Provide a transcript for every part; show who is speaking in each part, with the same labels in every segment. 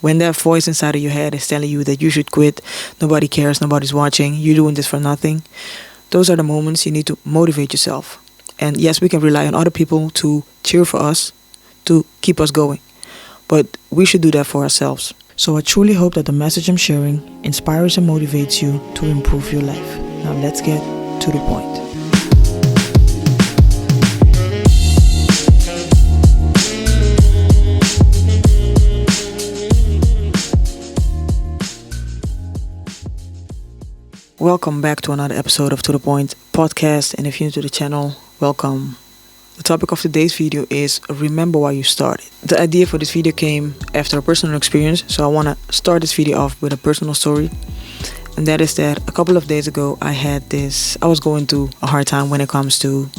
Speaker 1: When that voice inside of your head is telling you that you should quit, nobody cares, nobody's watching, you're doing this for nothing, those are the moments you need to motivate yourself. And yes, we can rely on other people to cheer for us, to keep us going. But we should do that for ourselves. So I truly hope that the message I'm sharing inspires and motivates you to improve your life. Now let's get to the point. Welcome back to another episode of ToDaPointPodcast, and if you're new to the channel, welcome. The topic of today's video is remember why you started. The idea for this video came after a personal experience, so I want to start this video off with a personal story. And that is that a couple of days ago I was going through a hard time when it comes to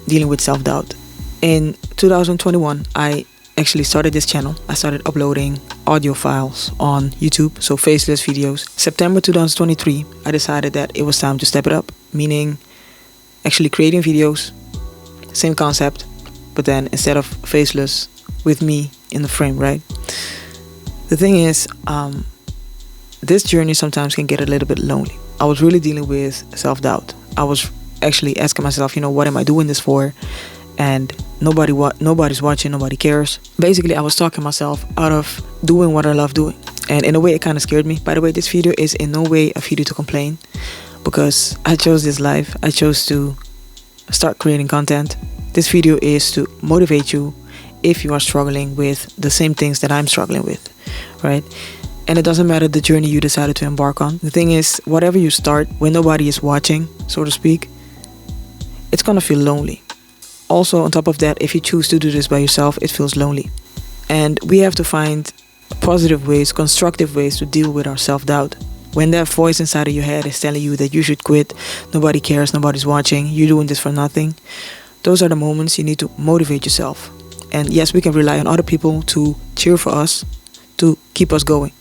Speaker 1: dealing with self-doubt. In 2021, I actually started this channel. I started uploading audio files on YouTube, so faceless videos. September 2023, I decided that it was time to step it up, meaning actually creating videos, same concept, but then instead of faceless, with me in the frame, right? The thing is, this journey sometimes can get a little bit lonely. I was really dealing with self-doubt. I was actually asking myself, what am I doing this for? And nobody's watching, nobody cares. Basically, I was talking myself out of doing what I love doing. And in a way, it kind of scared me. By the way, this video is in no way a video to complain, because I chose this life. I chose to start creating content. This video is to motivate you if you are struggling with the same things that I'm struggling with, right? And it doesn't matter the journey you decided to embark on. The thing is, whatever you start, when nobody is watching, so to speak, it's gonna feel lonely. Also, on top of that, if you choose to do this by yourself, it feels lonely. And we have to find positive ways, constructive ways to deal with our self-doubt. When that voice inside of your head is telling you that you should quit, nobody cares, nobody's watching, you're doing this for nothing, those are the moments you need to motivate yourself. And yes, we can rely on other people to cheer for us, to keep us going.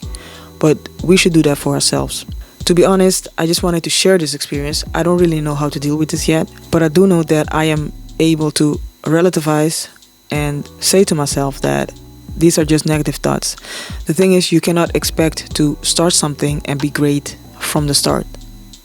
Speaker 1: But we should do that for ourselves. To be honest, I just wanted to share this experience. I don't really know how to deal with this yet, but I do know that I am able to relativize and say to myself that these are just negative thoughts. The thing is, you cannot expect to start something and be great from the start.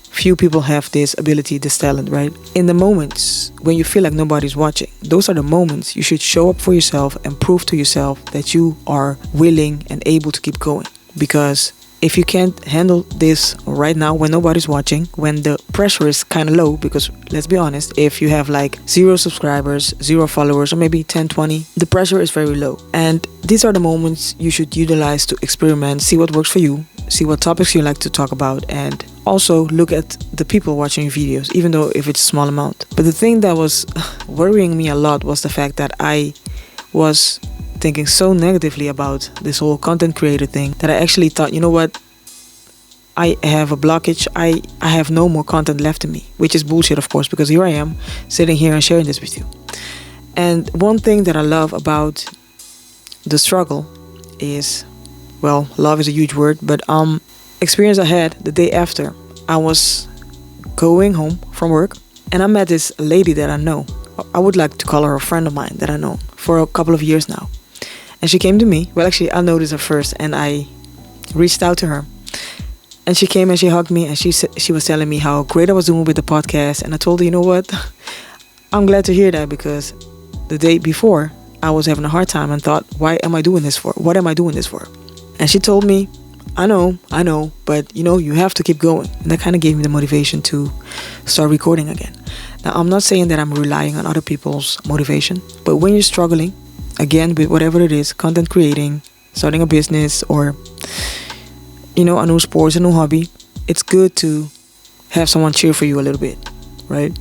Speaker 1: Few people have this ability, this talent, right? In the moments when you feel like nobody's watching, those are the moments you should show up for yourself and prove to yourself that you are willing and able to keep going. Because if you can't handle this right now when nobody's watching, when the pressure is kind of low, because let's be honest, if you have like 0 subscribers, 0 followers, or maybe 10, 20, the pressure is very low. And these are the moments you should utilize to experiment, see what works for you, see what topics you like to talk about, and also look at the people watching your videos, even though if it's a small amount. But the thing that was worrying me a lot was the fact that I was thinking so negatively about this whole content creator thing that I actually thought, I have a blockage. I have no more content left in me, which is bullshit, of course, because here I am sitting here and sharing this with you. And one thing that I love about the struggle is, well, love is a huge word, but experience I had the day after. I was going home from work and I met this lady that I know. I would like to call her a friend of mine that I know for a couple of years now. And she came to me. Well, actually, I noticed her first and I reached out to her. And she came and she hugged me and she was telling me how great I was doing with the podcast. And I told her, you know what? I'm glad to hear that, because the day before I was having a hard time and thought, why am I doing this for? What am I doing this for? And she told me, I know, but you have to keep going. And that kind of gave me the motivation to start recording again. Now, I'm not saying that I'm relying on other people's motivation, but when you're struggling, again, with whatever it is, content creating, starting a business, or a new sport, a new hobby, it's good to have someone cheer for you a little bit, right?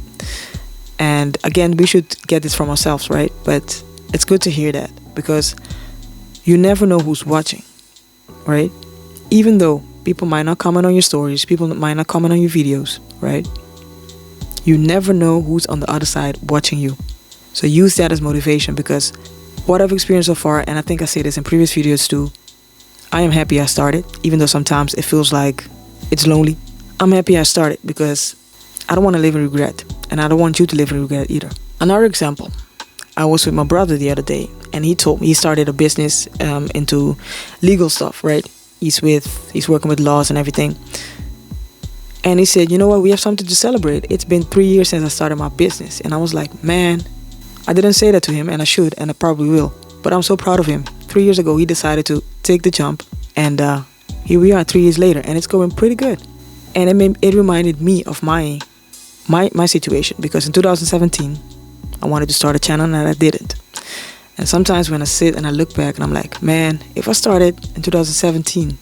Speaker 1: And again, we should get this from ourselves, right? But it's good to hear that, because you never know who's watching, right? Even though people might not comment on your stories, people might not comment on your videos, right? You never know who's on the other side watching you. So use that as motivation, because what I've experienced so far, and I think I say this in previous videos too, I am happy I started, even though sometimes it feels like it's lonely. I'm happy I started because I don't want to live in regret, and I don't want you to live in regret either. Another example, I was with my brother the other day, and he told me he started a business into legal stuff, right? He's working with laws and everything. And he said, you know what, we have something to celebrate. It's been 3 years since I started my business. And I was like, man, I didn't say that to him, and I should, and I probably will. But I'm so proud of him. 3 years ago, he decided to take the jump, and here we are 3 years later, and it's going pretty good. And it reminded me of my situation, because in 2017, I wanted to start a channel and I didn't. And sometimes when I sit and I look back and I'm like, man, if I started in 2017,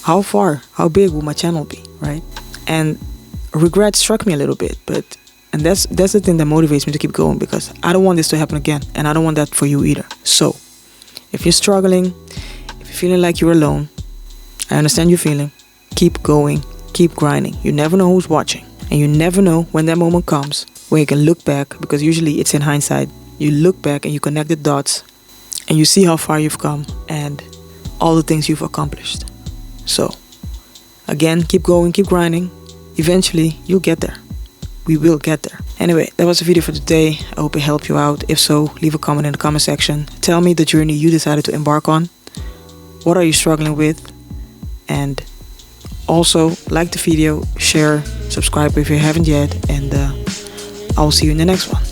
Speaker 1: how big will my channel be, right? And regret struck me a little bit, and that's the thing that motivates me to keep going, because I don't want this to happen again, and I don't want that for you either. So if you're struggling, if you're feeling like you're alone, I understand your feeling. Keep going, keep grinding. You never know who's watching, and you never know when that moment comes where you can look back, because usually it's in hindsight. You look back and you connect the dots, and you see how far you've come and all the things you've accomplished. So again, keep going, keep grinding. Eventually, you'll get there. We will get there. Anyway, that was the video for today. I hope it helped you out. If so, leave a comment in the comment section. Tell me the journey you decided to embark on. What are you struggling with? And also, like the video, share, subscribe if you haven't yet. And I will see you in the next one.